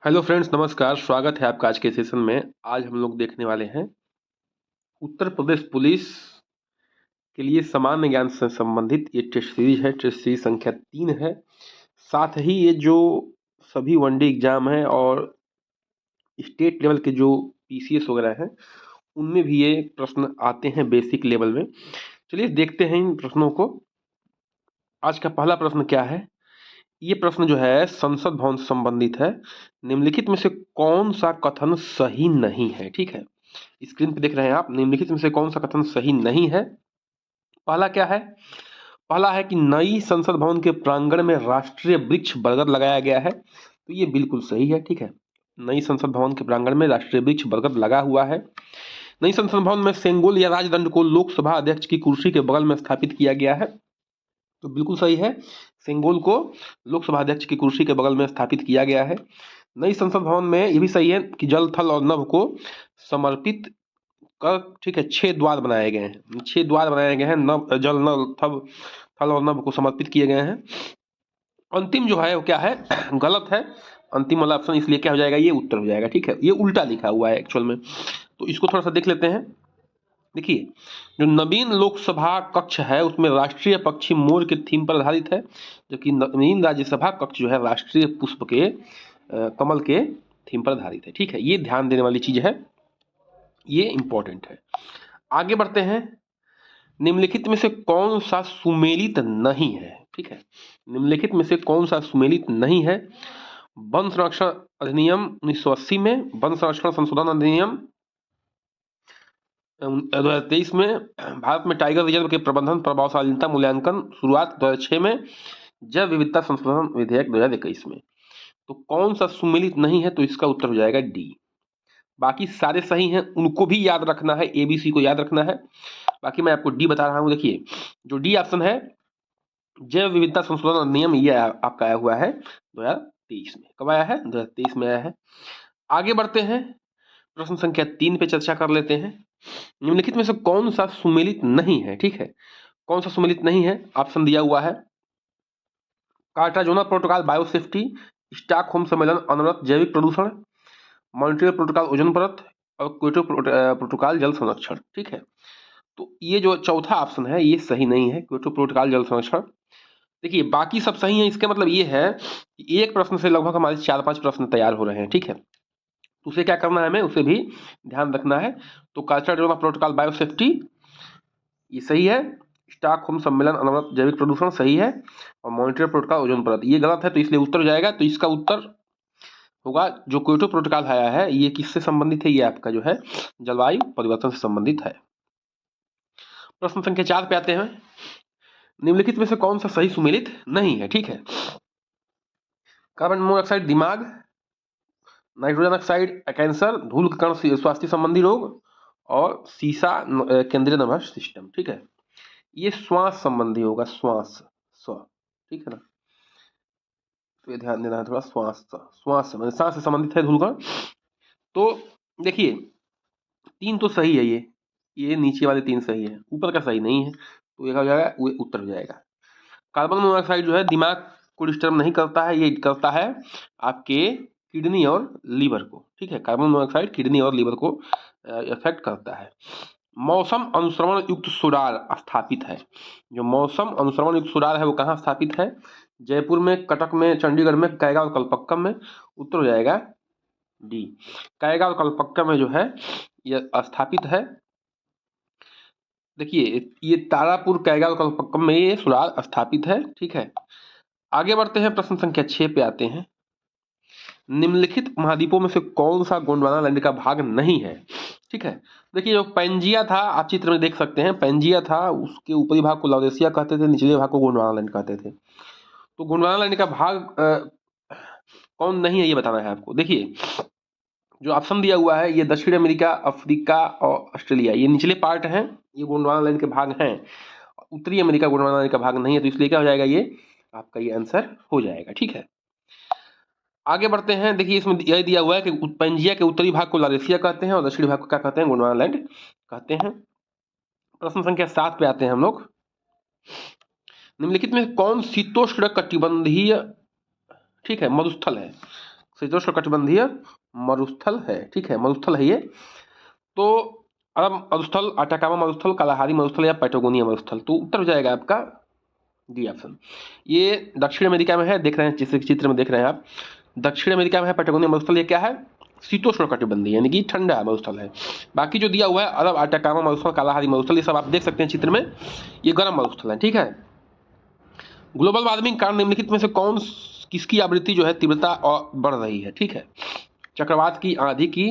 Hello friends, नमस्कार। स्वागत है आपका आज के सेशन में। आज हम लोग देखने वाले हैं उत्तर प्रदेश पुलिस के लिए सामान्य ज्ञान से संबंधित ये टेस्ट सीरीज है। टेस्ट सीरीज संख्या 3 है। साथ ही ये जो सभी वनडे एग्जाम है और स्टेट लेवल के जो पीसीएस वगैरह हैं उनमें भी ये प्रश्न आते हैं बेसिक लेवल में। चलिए देखते हैं इन प्रश्नों को। आज का पहला प्रश्न क्या है? ये प्रश्न जो है संसद भवन से संबंधित है। निम्नलिखित में से कौन सा कथन सही नहीं है? ठीक है, स्क्रीन पे देख रहे हैं आप। निम्नलिखित में से कौन सा कथन सही नहीं है? पहला क्या है? पहला है कि नई संसद भवन के प्रांगण में राष्ट्रीय वृक्ष बरगद लगाया गया है। तो ये बिल्कुल सही है। ठीक है, नई संसद भवन के प्रांगण में राष्ट्रीय वृक्ष बरगद लगा हुआ है। नई संसद भवन में सेंगोल या राजदंड को लोकसभा अध्यक्ष की कुर्सी के बगल में स्थापित किया गया है। तो बिल्कुल सही है, सेंगोल को लोकसभा अध्यक्ष की कुर्सी के बगल में स्थापित किया गया है। नई संसद भवन में ये भी सही है कि जल, थल और नभ को समर्पित कर, ठीक है, 6 द्वार बनाए गए हैं। 6 द्वार बनाए गए हैं। नभ, जल, नल, थल थल और नभ को समर्पित किए गए हैं। अंतिम जो है वो क्या है? गलत है। अंतिम वाला ऑप्शन, इसलिए क्या हो जाएगा? ये उत्तर हो जाएगा। ठीक है, ये उल्टा लिखा हुआ है एक्चुअल में। तो इसको थोड़ा सा देख लेते हैं। देखिए, जो नवीन लोकसभा कक्ष है उसमें राष्ट्रीय पक्षी मोर के थीम पर आधारित है, जबकि नवीन राज्यसभा कक्ष जो है राष्ट्रीय पुष्प के कमल के थीम पर आधारित है। ठीक है, ये ध्यान देने वाली चीज है, ये इंपॉर्टेंट है। आगे बढ़ते हैं। निम्नलिखित में से कौन सा सुमेलित नहीं है? ठीक है, निम्नलिखित में से कौन सा सुमेलित नहीं है? वन संरक्षण अधिनियम 1980 में, वन संरक्षण संशोधन अधिनियम 2023 में, भारत में टाइगर रिजर्व के प्रबंधन प्रभावशीलता मूल्यांकन शुरुआत 2006 में, जैव विविधता संशोधन विधेयक 2021 में। तो कौन सा सुमेलित नहीं है? तो इसका उत्तर हो जाएगा डी। बाकी सारे सही हैं, उनको भी याद रखना है, एबीसी को याद रखना है। बाकी मैं आपको डी बता रहा हूं। देखिए, जो डी ऑप्शन है जैव विविधता संशोधन अधिनियम, ये आपका आया हुआ है 2023 में। कब आया है? 2023 में आया है। आगे बढ़ते हैं, प्रश्न संख्या 3 पे चर्चा कर लेते हैं। निम्नलिखित में से कौन सा सुमेलित नहीं है? ठीक है, कौन सा सुमेलित नहीं है? ऑप्शन दिया हुआ है कार्टाजोना प्रोटोकॉल बायोसेफ्टी, स्टॉकहोम सम्मेलन अनवरत जैविक प्रदूषण, मॉन्ट्रियल प्रोटोकॉल ओजोन परत और क्योटो प्रोटोकॉल जल संरक्षण। ठीक है, तो ये जो चौथा ऑप्शन है ये सही नहीं है, क्योटो प्रोटोकॉल जल संरक्षण। देखिए, बाकी सब सही है। इसका मतलब ये है कि एक प्रश्न से लगभग हमारे 4-5 प्रश्न तैयार हो रहे हैं। ठीक है, तो उसे क्या करना है, हमें उसे भी ध्यान रखना है। तो कार्टाजोना प्रोटोकॉल बायोसेफ्टी ये सही है, स्टॉकहोम सम्मेलन अनवरत जैविक प्रदूषण सही है, और मॉन्ट्रियल प्रोटोकॉल ओजोन परत ये गलत है, तो इसलिए उत्तर हो जाएगा। तो इसका उत्तर होगा जो क्योटो प्रोटोकॉल आया है ये किससे संबंधित है? ये आपका जो है जलवायु परिवर्तन से संबंधित है। प्रश्न संख्या 4 पे आते हैं। निम्नलिखित में से कौन सा सही सुमेलित नहीं है? ठीक है, कार्बन मोनोऑक्साइड दिमाग, नाइट्रोजन ऑक्साइड कैंसर, धूल के कण स्वास्थ्य संबंधी रोग, और सीसा केंद्रीय नर्वस सिस्टम। ठीक है, ये श्वास संबंधी होगा, श्वास स्व। ठीक है ना, तो ये ध्यान देना है थोड़ा। श्वास श्वास सांस से संबंधित है धूल कण। तो देखिए, 3 तो सही है, ये नीचे वाले 3 सही है, ऊपर का सही नहीं है, तो ये हो जाएगा, वो उत्तर हो जाएगा। कार्बन मोनोऑक्साइड जो है दिमाग को डिस्टर्ब नहीं करता है, ये करता है आपके किडनी और लीवर को। ठीक है, कार्बन मोनोऑक्साइड किडनी और लीवर को इफेक्ट करता है। मौसम अनुश्रवण युक्त सुरार स्थापित है। जो मौसम अनुश्रवण युक्त सुरार है वो कहाँ स्थापित है? जयपुर में, कटक में, चंडीगढ़ में, कैगा और कलपक्कम में। उत्तर हो जाएगा डी, कैगा और कलपक्कम में जो है ये स्थापित है। देखिए, ये तारापुर, कैगा और कलपक्कम में ये सुरार स्थापित है। ठीक है, आगे बढ़ते हैं, प्रश्न संख्या 6 पे आते हैं। निम्नलिखित महाद्वीपों में से कौन सा गोंडवाना लैंड का भाग नहीं है? ठीक है, देखिए, जो पेंजिया था, आप चित्र में देख सकते हैं, पेंजिया था, उसके ऊपरी भाग को लॉरेशिया कहते थे, निचले भाग को गोंडवाना लैंड कहते थे। तो गोंडवाना लैंड का भाग कौन नहीं है ये बताना है आपको। देखिए, जो ऑप्शन दिया हुआ है ये दक्षिण अमेरिका, अफ्रीका और ऑस्ट्रेलिया, ये निचले पार्ट हैं, ये गोंडवाना लैंड के भाग हैं। उत्तरी अमेरिका गोंडवाना लैंड का भाग नहीं है, तो इसलिए क्या हो जाएगा? ये आपका ये आंसर हो जाएगा। ठीक है, आगे बढ़ते हैं। देखिए, इसमें यह दिया हुआ है कि पेंजिया के उत्तरी भाग को लॉरेशिया कहते हैं और दक्षिणी भाग को क्या कहते हैं? गोंडवाना लैंड कहते हैं। प्रश्न संख्या 7 पे आते हैं हम लोग। निम्नलिखित में कौन शीतोष्ण कटिबंधीय, ठीक है, मरुस्थल है? शीतोष्णकटिबंधीय मरुस्थल है, ठीक है, मरुस्थल है ये। तो अरब मरुस्थल, अटाकामा मरुस्थल, कालाहारी मरुस्थल या पैटागोनिया मरुस्थल। तो उत्तर हो जाएगा आपका डी ऑप्शन। ये दक्षिण अमेरिका में है, देख रहे हैं चित्र में देख रहे हैं आप, दक्षिण अमेरिका में है पैटागोनिया मरुस्थल। ये क्या है? शीतोष्णकटिबंधीय यानी कि ठंडा मरुस्थल है। बाकी जो दिया हुआ है अरब, अटाकामा मरुस्थल, कालाहारी मरुस्थल, ये सब आप देख सकते हैं चित्र में, ये गर्म मरुस्थल है, ठीक है। ग्लोबल वार्मिंग कारण निम्नलिखित में से किसकी आवृत्ति जो है तीव्रता और बढ़ रही है, ठीक है। चक्रवात की, आंधी की,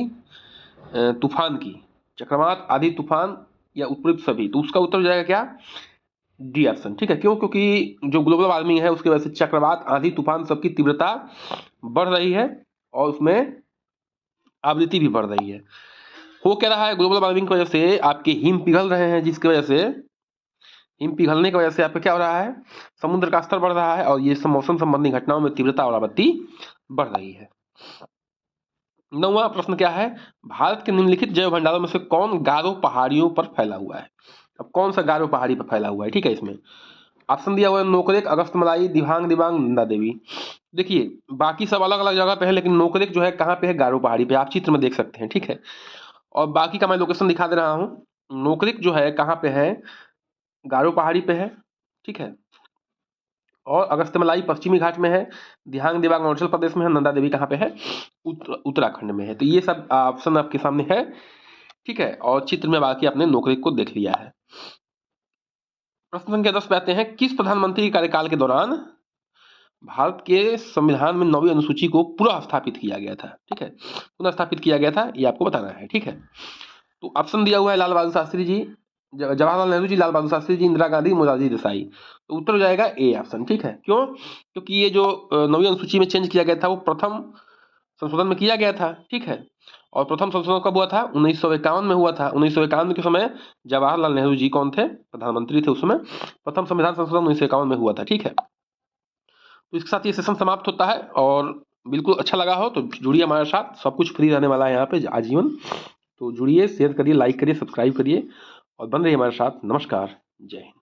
तूफान की, चक्रवात, आंधी, तूफान या उपयुक्त सभी। तो उसका उत्तर हो जाएगा क्या? डी ऑप्शन, ठीक है। क्यों? क्योंकि जो ग्लोबल वार्मिंग है उसकी वजह से चक्रवात, आंधी, तूफान सबकी तीव्रता बढ़ रही है और उसमें आवृत्ति भी बढ़ रही है। हो क्या रहा है? ग्लोबल वार्मिंग की वजह से आपके हिम पिघल रहे हैं, जिसकी वजह से, हिम पिघलने की वजह से आपका क्या हो रहा है? समुद्र का स्तर बढ़ रहा है और ये सब मौसम संबंधी घटनाओं में तीव्रता और आवृत्ति बढ़ रही है। 9वां प्रश्न क्या है? भारत के निम्नलिखित जैव भंडारों में से कौन गारो पहाड़ियों पर फैला हुआ है? अब कौन सा गारो पहाड़ी पर फैला हुआ है, ठीक है। इसमें ऑप्शन दिया हुआ है नोकरेक, अगस्त्यमलाई, दिबांग दिबांग, नंदा देवी। देखिए बाकी सब अलग अलग जगह पे है, लेकिन नोकरेक जो है कहाँ पे है? गारो पहाड़ी पे, आप चित्र में देख सकते हैं, ठीक है। और बाकी का मैं लोकेशन दिखा दे रहा हूँ। नोकरेक जो है कहाँ पे है? गारो पहाड़ी पे है, ठीक है। और अगस्त्यमलाई पश्चिमी घाट में है, दिबांग दिबांग अरुणाचल प्रदेश में है, नंदा देवी कहाँ पे है? उत्तराखंड में है। तो ये सब ऑप्शन आपके सामने है, ठीक है। और चित्र में बाकी आपने नोकरेक को देख लिया है। प्रश्न संख्या 10 पे आते हैं। किस प्रधानमंत्री के कार्यकाल के दौरान भारत के संविधान में 9वीं अनुसूची को पुनः स्थापित किया गया था, ठीक है। पुनः स्थापित किया गया था, ये आपको बताना है, ठीक है। तो ऑप्शन दिया हुआ है लाल बहादुर शास्त्री जी, जवाहरलाल नेहरू जी, लाल बहादुर शास्त्री जी, इंदिरा गांधी, मोरारजी देसाई। तो उत्तर हो जाएगा ए ऑप्शन, ठीक है। क्यों? क्योंकि ये जो 9वीं अनुसूची में चेंज किया गया था वो प्रथम संशोधन में किया गया था, ठीक है। और प्रथम संशोधन कब हुआ था? 1951 में हुआ था। 1951 के समय जवाहरलाल नेहरू जी कौन थे? प्रधानमंत्री थे उस समय। प्रथम संविधान संशोधन 1951 में हुआ था, ठीक है। तो इसके साथ ये सेशन समाप्त होता है। और बिल्कुल अच्छा लगा हो तो जुड़िए हमारे साथ, सब कुछ फ्री रहने वाला है यहाँ पे आजीवन। तो जुड़िए, शेयर करिए, लाइक करिए, सब्सक्राइब करिए और बन रहिए हमारे साथ। नमस्कार, जय हिंद।